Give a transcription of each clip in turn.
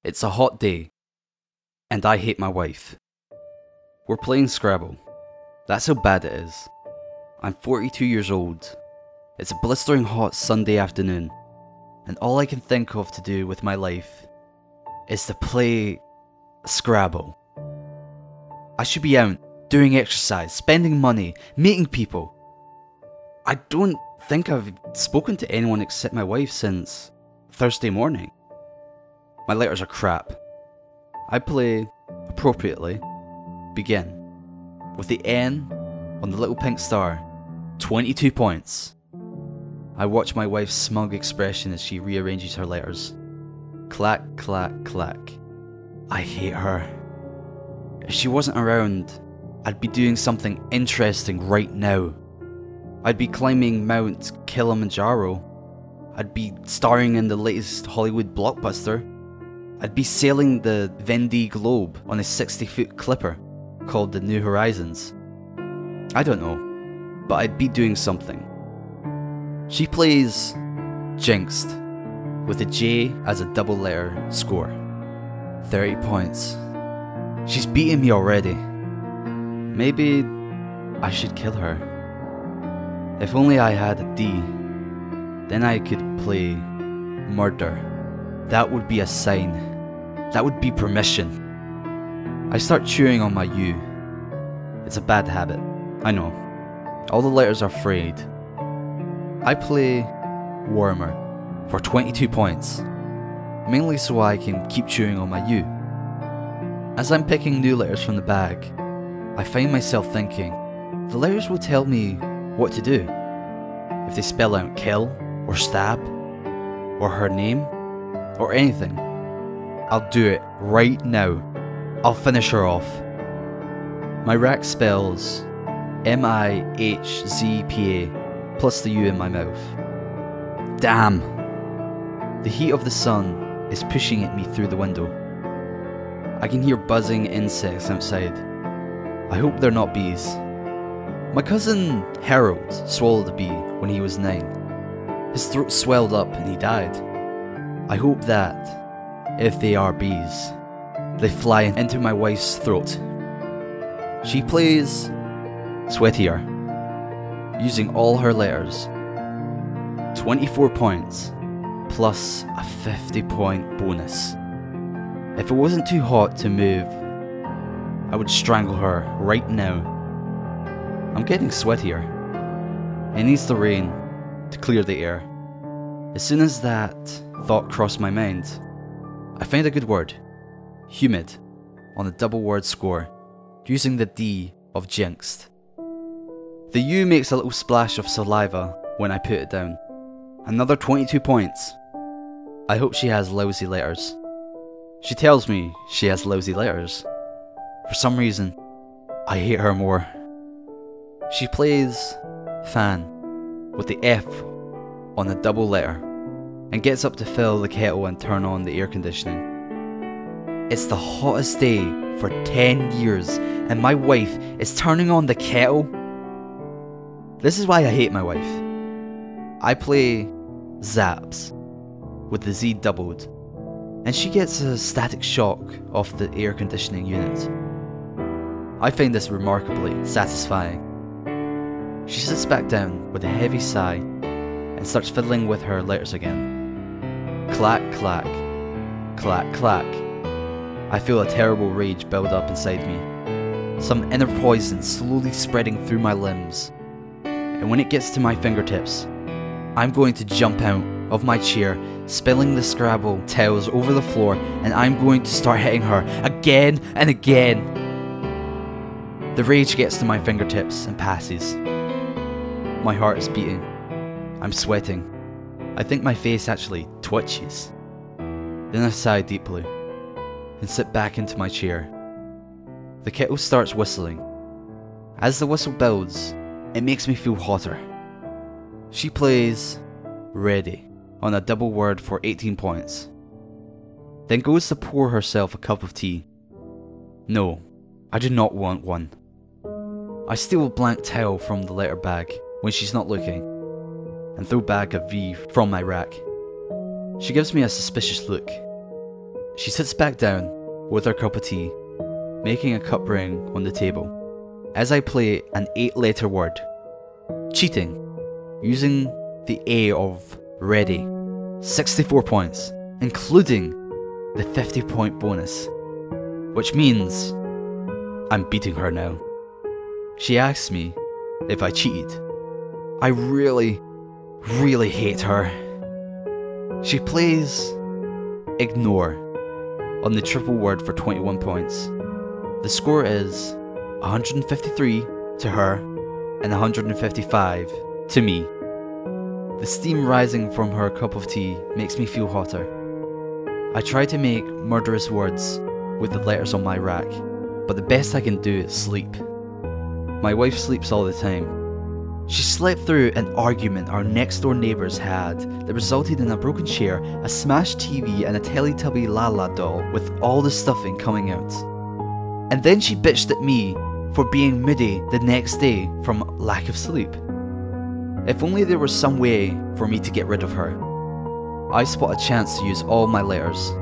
It's a hot day, and I hate my wife. We're playing Scrabble. That's how bad it is. I'm 42 years old. It's a blistering hot Sunday afternoon, and all I can think of to do with my life is to play Scrabble. I should be out, doing exercise, spending money, meeting people. I don't think I've spoken to anyone except my wife since Thursday morning. My letters are crap. I play, appropriately, begin, with the N on the little pink star, 22 points. I watch my wife's smug expression as she rearranges her letters. Clack, clack, clack. I hate her. If she wasn't around, I'd be doing something interesting right now. I'd be climbing Mount Kilimanjaro. I'd be starring in the latest Hollywood blockbuster. I'd be sailing the Vendée Globe on a 60-foot clipper called the New Horizons. I don't know, but I'd be doing something. She plays Jinxed, with a J as a double letter score. 30 points. She's beaten me already. Maybe I should kill her. If only I had a D, then I could play Murder. That would be a sign. That would be permission. I start chewing on my U. It's a bad habit, I know. All the letters are frayed. I play Warmer for 22 points, mainly so I can keep chewing on my U. As I'm picking new letters from the bag, I find myself thinking, the letters will tell me what to do. If they spell out kill, or stab, or her name, or anything, I'll do it right now. I'll finish her off. My rack spells MIHZPA plus the U in my mouth. Damn! The heat of the sun is pushing at me through the window. I can hear buzzing insects outside. I hope they're not bees. My cousin Harold swallowed a bee when he was 9. His throat swelled up and he died. I hope that, if they are bees, they fly into my wife's throat. She plays Sweatier, using all her letters. 24 points, plus a 50-point bonus. If it wasn't too hot to move, I would strangle her right now. I'm getting sweatier. It needs the rain to clear the air. As soon as that thought crossed my mind, I found a good word, humid, on a double word score, using the D of Jinxed. The U makes a little splash of saliva when I put it down. Another 22 points. I hope she has lousy letters. She tells me she has lousy letters. For some reason, I hate her more. She plays fan with the F on a double letter and gets up to fill the kettle and turn on the air conditioning. It's the hottest day for 10 years and my wife is turning on the kettle? This is why I hate my wife. I play Zaps with the Z doubled, and she gets a static shock off the air conditioning unit. I find this remarkably satisfying. She sits back down with a heavy sigh and starts fiddling with her letters again. Clack, clack, clack, clack. I feel a terrible rage build up inside me, some inner poison slowly spreading through my limbs, and when it gets to my fingertips, I'm going to jump out of my chair, spilling the Scrabble tiles over the floor, and I'm going to start hitting her again and again. The rage gets to my fingertips and passes. My heart is beating. I'm sweating. I think my face actually twitches. Then I sigh deeply and sit back into my chair. The kettle starts whistling. As the whistle builds, it makes me feel hotter. She plays ready on a double word for 18 points. Then goes to pour herself a cup of tea. No, I do not want one. I steal a blank towel from the letter bag when she's not looking and throw back a V from my rack. She gives me a suspicious look. She sits back down with her cup of tea, making a cup ring on the table, as I play an 8-letter word. Cheating, using the A of ready. 64 points, including the 50-point bonus, which means I'm beating her now. She asks me if I cheated. I really hate her. She plays ignore on the triple word for 21 points. The score is 153 to her and 155 to me. The steam rising from her cup of tea makes me feel hotter. I try to make murderous words with the letters on my rack, but the best I can do is sleep. My wife sleeps all the time. She slept through an argument our next door neighbours had that resulted in a broken chair, a smashed TV and a Teletubby Lala doll with all the stuffing coming out. And then she bitched at me for being moody the next day from lack of sleep. If only there was some way for me to get rid of her. I spot a chance to use all my letters.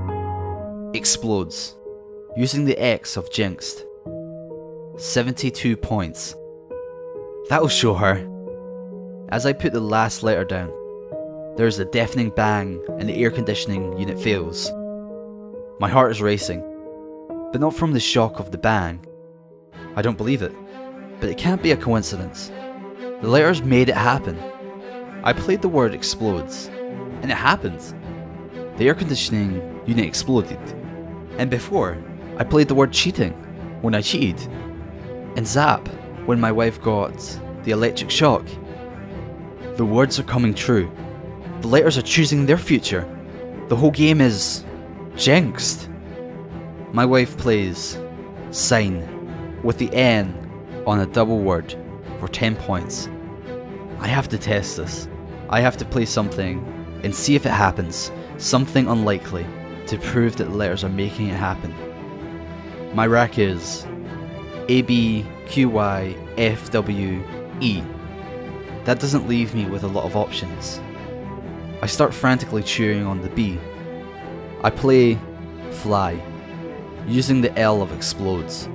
Explodes, using the X of jinxed. 72 points. That'll show her. As I put the last letter down, there is a deafening bang and the air conditioning unit fails. My heart is racing, but not from the shock of the bang. I don't believe it, but it can't be a coincidence. The letters made it happen. I played the word explodes, and it happened. The air conditioning unit exploded. And before, I played the word cheating when I cheated. And zap when my wife got the electric shock. The words are coming true. The letters are choosing their future. The whole game is jinxed. My wife plays sign with the N on a double word for 10 points. I have to test this. I have to play something and see if it happens. Something unlikely to prove that the letters are making it happen. My rack is ABQYFWE. That doesn't leave me with a lot of options. I start frantically cheering on the B. I play fly, using the L of explodes.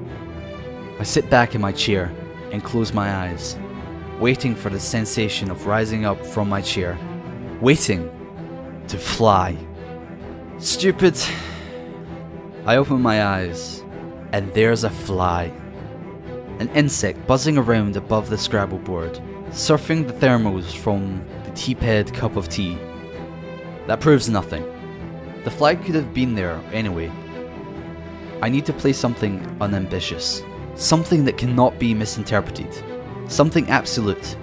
I sit back in my chair and close my eyes, waiting for the sensation of rising up from my chair, waiting to fly. Stupid. I open my eyes, and there's a fly. An insect buzzing around above the Scrabble board, surfing the thermals from the teaped cup of tea. That proves nothing. The flag could have been there anyway. I need to play something unambitious, something that cannot be misinterpreted, something absolute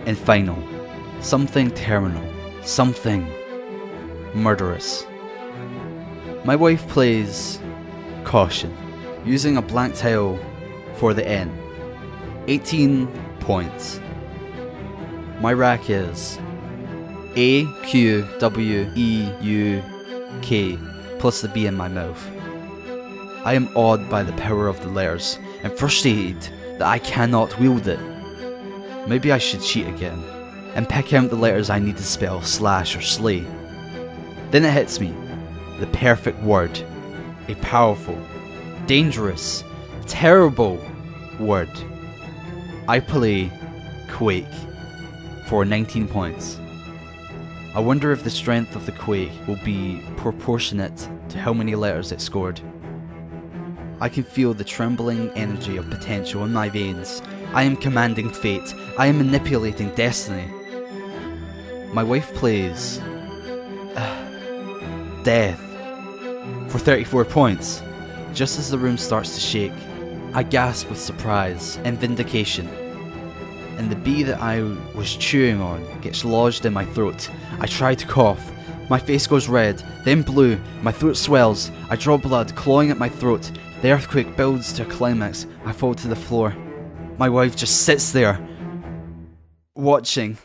and final, something terminal, something murderous. My wife plays caution, using a blank tile for the N. 18 points. My rack is AQWEUK plus the B in my mouth. I am awed by the power of the letters and frustrated that I cannot wield it. Maybe I should cheat again and pick out the letters I need to spell slash or slay. Then it hits me, the perfect word, a powerful, dangerous, terrible word. I play quake for 19 points. I wonder if the strength of the quake will be proportionate to how many letters it scored. I can feel the trembling energy of potential in my veins. I am commanding fate. I am manipulating destiny. My wife plays death for 34 points. Just as the room starts to shake, I gasp with surprise and vindication, and the bee that I was chewing on gets lodged in my throat. I try to cough. My face goes red, then blue, my throat swells, I draw blood, clawing at my throat. The earthquake builds to a climax. I fall to the floor. My wife just sits there, watching.